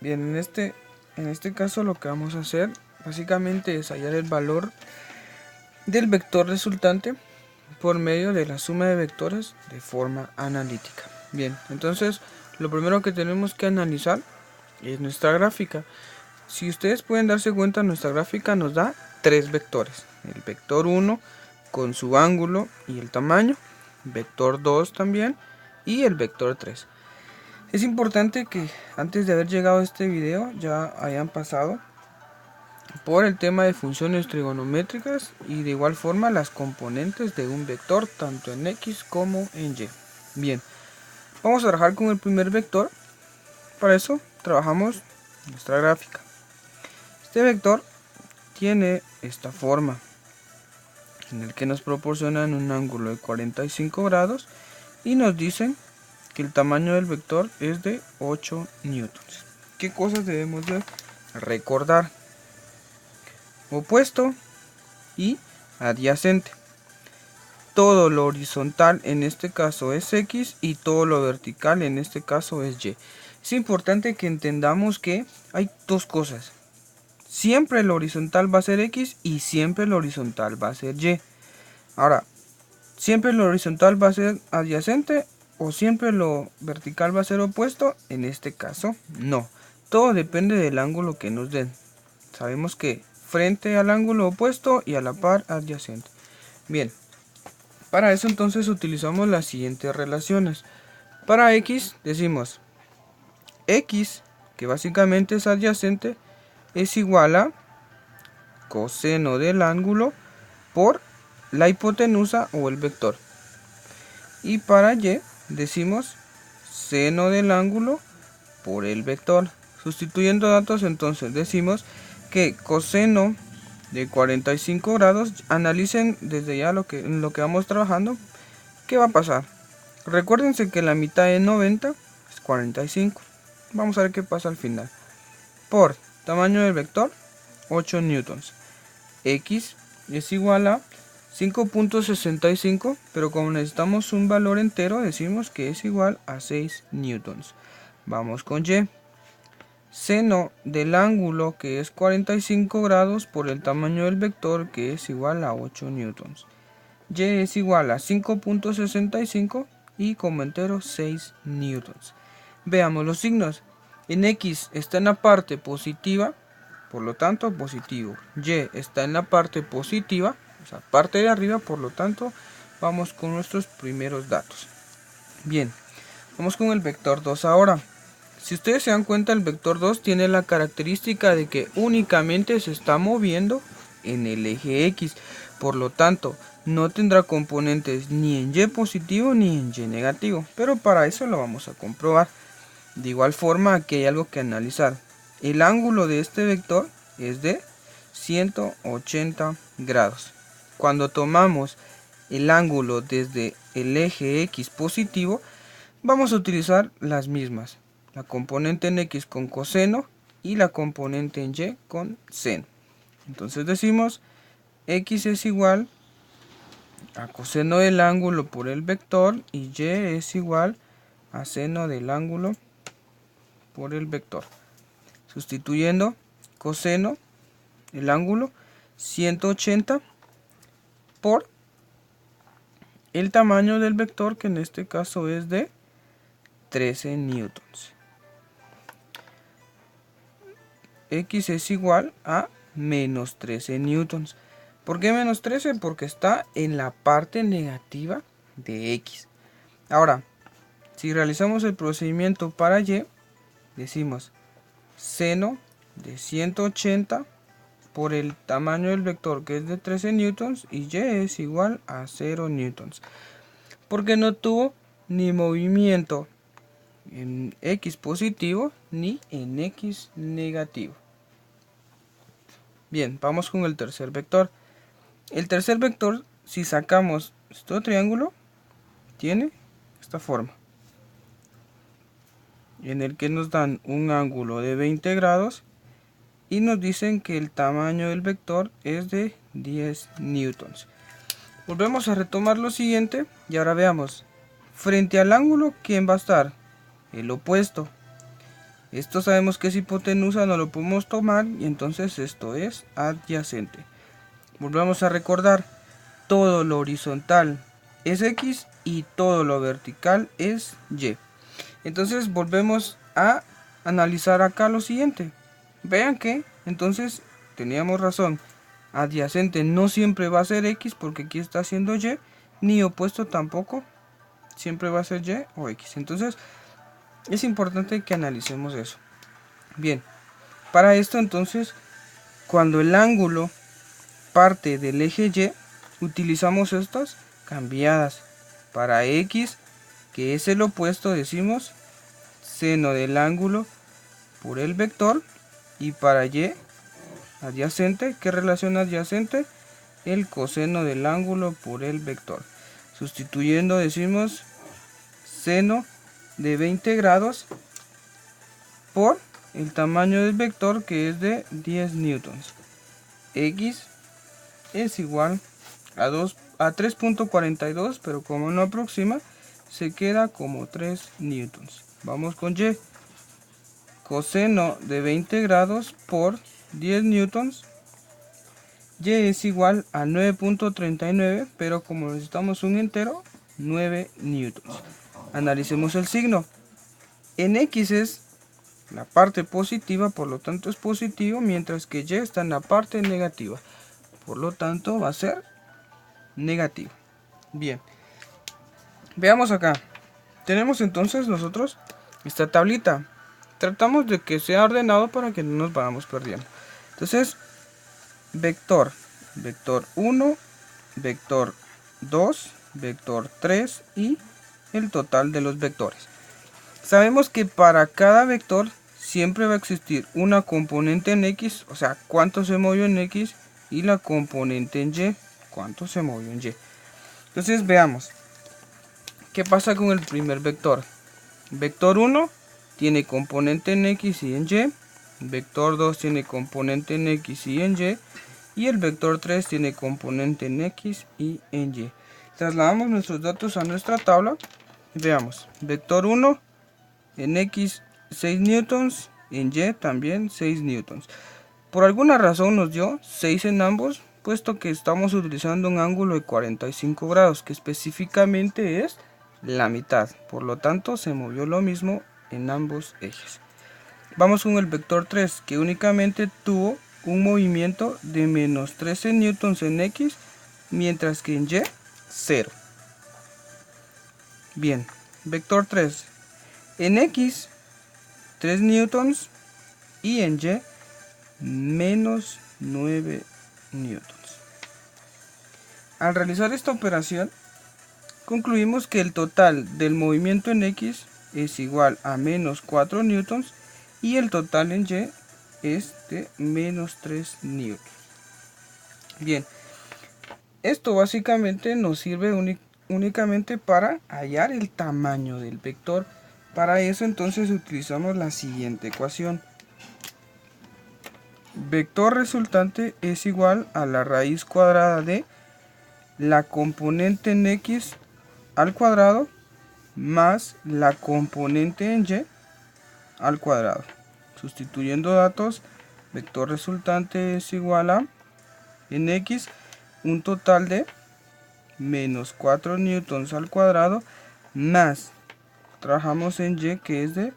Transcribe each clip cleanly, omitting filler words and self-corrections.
Bien, en este caso lo que vamos a hacer básicamente es hallar el valor del vector resultante por medio de la suma de vectores de forma analítica. Bien, entonces lo primero que tenemos que analizar es nuestra gráfica. Si ustedes pueden darse cuenta, nuestra gráfica nos da tres vectores. El vector 1 con su ángulo y el tamaño, vector 2 también y el vector 3. Es importante que antes de haber llegado a este video ya hayan pasado por el tema de funciones trigonométricas y de igual forma las componentes de un vector tanto en X como en Y. Bien, vamos a trabajar con el primer vector. Para eso trabajamos nuestra gráfica. Este vector tiene esta forma en el que nos proporcionan un ángulo de 45 grados y nos dicen que el tamaño del vector es de 8 newtons. ¿Qué cosas debemos de recordar? Opuesto y adyacente. Todo lo horizontal en este caso es X y todo lo vertical en este caso es Y. Es importante que entendamos que hay dos cosas. Siempre lo horizontal va a ser X y siempre lo horizontal va a ser Y. Ahora, siempre lo horizontal va a ser adyacente o siempre lo vertical va a ser opuesto. En este caso, no. Todo depende del ángulo que nos den. Sabemos que frente al ángulo opuesto y a la par adyacente. Bien, para eso entonces utilizamos las siguientes relaciones. Para X decimos X, que básicamente es adyacente, es igual a coseno del ángulo por la hipotenusa o el vector. Y para Y decimos seno del ángulo por el vector. Sustituyendo datos, entonces decimos que coseno de 45 grados, analicen desde ya lo que vamos trabajando. ¿Qué va a pasar? Recuérdense que la mitad de 90 es 45. Vamos a ver qué pasa al final. Por tamaño del vector, 8 newtons. X es igual a 5.65, pero como necesitamos un valor entero, decimos que es igual a 6 newtons. Vamos con Y. Seno del ángulo, que es 45 grados, por el tamaño del vector, que es igual a 8 newtons. Y es igual a 5.65 y como entero 6 newtons. Veamos los signos. En X está en la parte positiva, por lo tanto positivo. Y está en la parte positiva, o sea, parte de arriba, por lo tanto vamos con nuestros primeros datos. Bien, vamos con el vector 2 ahora. Si ustedes se dan cuenta, el vector 2 tiene la característica de que únicamente se está moviendo en el eje X. Por lo tanto, no tendrá componentes ni en Y positivo ni en Y negativo. Pero para eso lo vamos a comprobar. De igual forma, aquí hay algo que analizar. El ángulo de este vector es de 180 grados. Cuando tomamos el ángulo desde el eje X positivo, vamos a utilizar las mismas. La componente en X con coseno y la componente en Y con seno. Entonces decimos X es igual a coseno del ángulo por el vector y Y es igual a seno del ángulo por el vector. Sustituyendo coseno, el ángulo 180 por el tamaño del vector, que en este caso es de 13 newtons. X es igual a menos 13 newtons. ¿Por qué menos 13? Porque está en la parte negativa de X. Ahora, si realizamos el procedimiento para Y, decimos seno de 180 por el tamaño del vector, que es de 13 newtons, y Y es igual a 0 newtons. Porque no tuvo ni movimiento en X positivo ni en X negativo. Bien, vamos con el tercer vector. El tercer vector, si sacamos este triángulo, tiene esta forma, en el que nos dan un ángulo de 20 grados y nos dicen que el tamaño del vector es de 10 newtons. Volvemos a retomar lo siguiente y ahora veamos, frente al ángulo, ¿quién va a estar? El opuesto. Esto sabemos que es hipotenusa, no lo podemos tomar y entonces esto es adyacente. Volvamos a recordar, todo lo horizontal es X y todo lo vertical es Y. Entonces volvemos a analizar acá lo siguiente. Vean que entonces teníamos razón. Adyacente no siempre va a ser X porque aquí está haciendo Y, ni opuesto tampoco siempre va a ser Y o X. Entonces es importante que analicemos eso. Bien, para esto entonces, cuando el ángulo parte del eje Y, utilizamos estas cambiadas. Para X, que es el opuesto, decimos seno del ángulo por el vector, y para Y adyacente, ¿qué relación adyacente? El coseno del ángulo por el vector. Sustituyendo decimos seno de 20 grados por el tamaño del vector, que es de 10 newtons. X es igual a 3.42, pero como no aproxima, se queda como 3 newtons. Vamos con Y. Coseno de 20 grados por 10 newtons. Y es igual a 9.39, pero como necesitamos un entero, 9 newtons. Analicemos el signo. En X es la parte positiva, por lo tanto es positivo, mientras que Y está en la parte negativa. Por lo tanto va a ser negativo. Bien. Veamos acá. Tenemos entonces nosotros esta tablita. Tratamos de que sea ordenado para que no nos vayamos perdiendo. Entonces, vector 1, vector 2, vector 3 y el total de los vectores. Sabemos que para cada vector siempre va a existir una componente en X, o sea, cuánto se movió en X, y la componente en Y, cuánto se movió en Y. Entonces veamos, ¿qué pasa con el primer vector? Vector 1 tiene componente en X y en Y, vector 2 tiene componente en X y en Y el vector 3 tiene componente en X y en Y. Trasladamos nuestros datos a nuestra tabla. Veamos, vector 1 en X 6 newtons, en Y también 6 newtons. Por alguna razón nos dio 6 en ambos, puesto que estamos utilizando un ángulo de 45 grados, que específicamente es la mitad. Por lo tanto, se movió lo mismo en ambos ejes. Vamos con el vector 3, que únicamente tuvo un movimiento de menos 13 newtons en X, mientras que en Y, 0. Bien, vector 3. En X, 3 newtons y en Y, menos 9 newtons. Al realizar esta operación, concluimos que el total del movimiento en X es igual a menos 4 newtons y el total en Y es de menos 3 newtons. Bien, esto básicamente nos sirve únicamente para hallar el tamaño del vector. Para eso entonces utilizamos la siguiente ecuación. Vector resultante es igual a la raíz cuadrada de la componente en X al cuadrado más la componente en Y al cuadrado. Sustituyendo datos, vector resultante es igual a en X un total de menos 4 newtons al cuadrado más, trabajamos en Y, que es de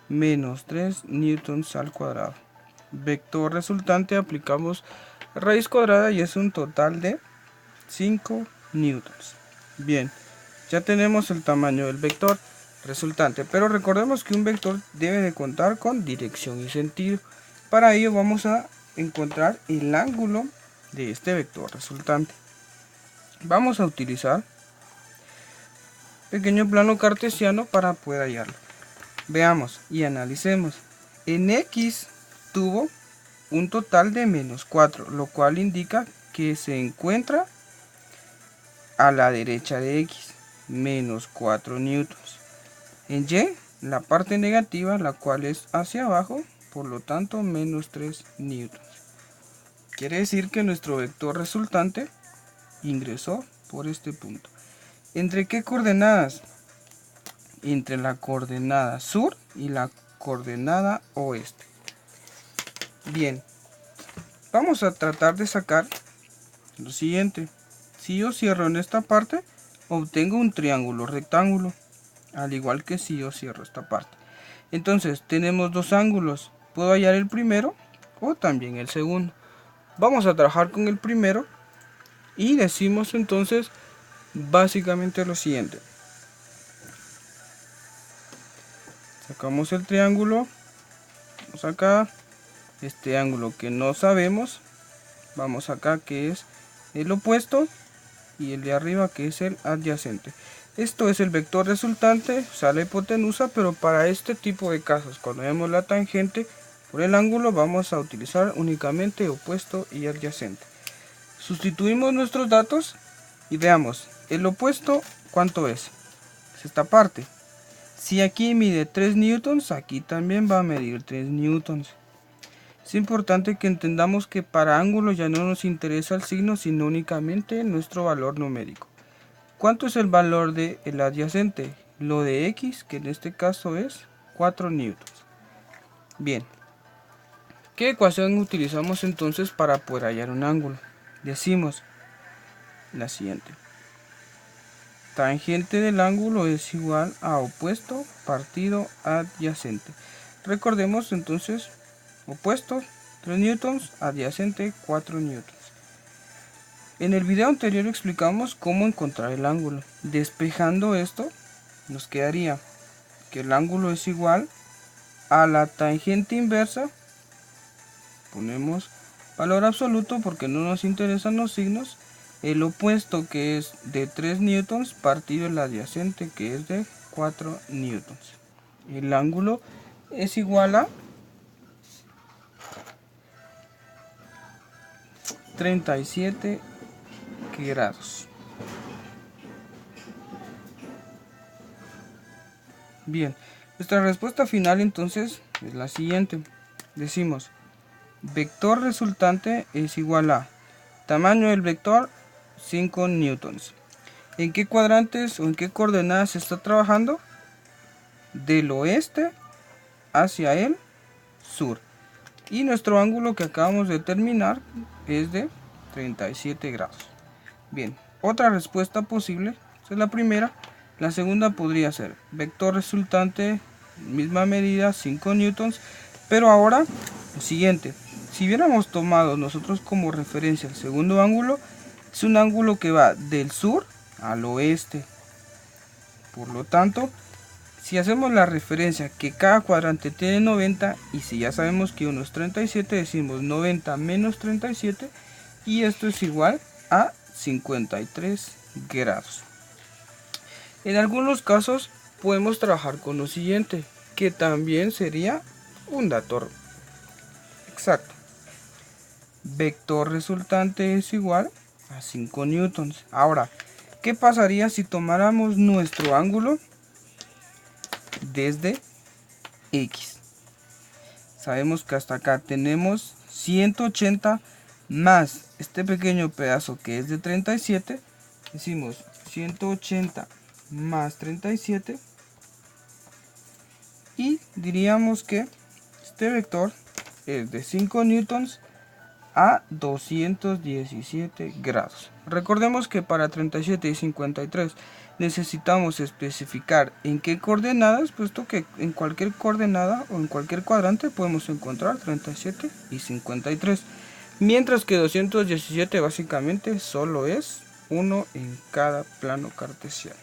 menos 3 newtons al cuadrado. Vector resultante, aplicamos raíz cuadrada y es un total de 5 newtons. Bien, ya tenemos el tamaño del vector resultante, pero recordemos que un vector debe de contar con dirección y sentido. Para ello vamos a encontrar el ángulo de este vector resultante. Vamos a utilizar pequeño plano cartesiano para poder hallarlo. Veamos y analicemos. En X tuvo un total de menos 4, lo cual indica que se encuentra a la derecha de X, menos 4 newtons. En Y, la parte negativa, la cual es hacia abajo, por lo tanto menos 3 newtons. Quiere decir que nuestro vector resultante ingresó por este punto. ¿Entre qué coordenadas? Entre la coordenada sur y la coordenada oeste. Bien, vamos a tratar de sacar lo siguiente. Si yo cierro en esta parte, obtengo un triángulo rectángulo, al igual que si yo cierro esta parte. Entonces tenemos dos ángulos, puedo hallar el primero o también el segundo. Vamos a trabajar con el primero y decimos entonces básicamente lo siguiente. Sacamos el triángulo, vamos acá, este ángulo que no sabemos, vamos acá que es el opuesto y el de arriba que es el adyacente. Esto es el vector resultante, o sea la hipotenusa, pero para este tipo de casos, cuando vemos la tangente por el ángulo, vamos a utilizar únicamente opuesto y adyacente. Sustituimos nuestros datos y veamos, el opuesto, ¿cuánto es? Es esta parte. Si aquí mide 3 newtons, aquí también va a medir 3 newtons. Es importante que entendamos que para ángulos ya no nos interesa el signo, sino únicamente nuestro valor numérico. ¿Cuánto es el valor del adyacente? Lo de x, que en este caso es 4 newtons. Bien. ¿Qué ecuación utilizamos entonces para poder hallar un ángulo? Decimos la siguiente. Tangente del ángulo es igual a opuesto partido adyacente. Recordemos entonces, opuesto 3 newtons, adyacente 4 newtons. En el video anterior explicamos cómo encontrar el ángulo. Despejando esto, nos quedaría que el ángulo es igual a la tangente inversa. Ponemos valor absoluto porque no nos interesan los signos. El opuesto, que es de 3 newtons, partido el adyacente, que es de 4 newtons. El ángulo es igual a 37 grados. Bien, nuestra respuesta final entonces es la siguiente. Decimos, vector resultante es igual a tamaño del vector 5 newtons. ¿En qué cuadrantes o en qué coordenadas se está trabajando? Del oeste hacia el sur. Y nuestro ángulo que acabamos de determinar es de 37 grados. Bien, otra respuesta posible es la primera. La segunda podría ser vector resultante, misma medida, 5 newtons. Pero ahora, lo siguiente. Si hubiéramos tomado nosotros como referencia el segundo ángulo, es un ángulo que va del sur al oeste. Por lo tanto, si hacemos la referencia que cada cuadrante tiene 90, y si ya sabemos que uno es 37, decimos 90 menos 37, y esto es igual a 53 grados. En algunos casos podemos trabajar con lo siguiente, que también sería un dato exacto. Vector resultante es igual a 5 newtons. Ahora, ¿qué pasaría si tomáramos nuestro ángulo desde X? Sabemos que hasta acá tenemos 180 más este pequeño pedazo que es de 37. Decimos 180 más 37. Y diríamos que este vector es de 5 newtons a 217 grados. Recordemos que para 37 y 53 necesitamos especificar en qué coordenadas, puesto que en cualquier coordenada o en cualquier cuadrante podemos encontrar 37 y 53. Mientras que 217 básicamente solo es uno en cada plano cartesiano.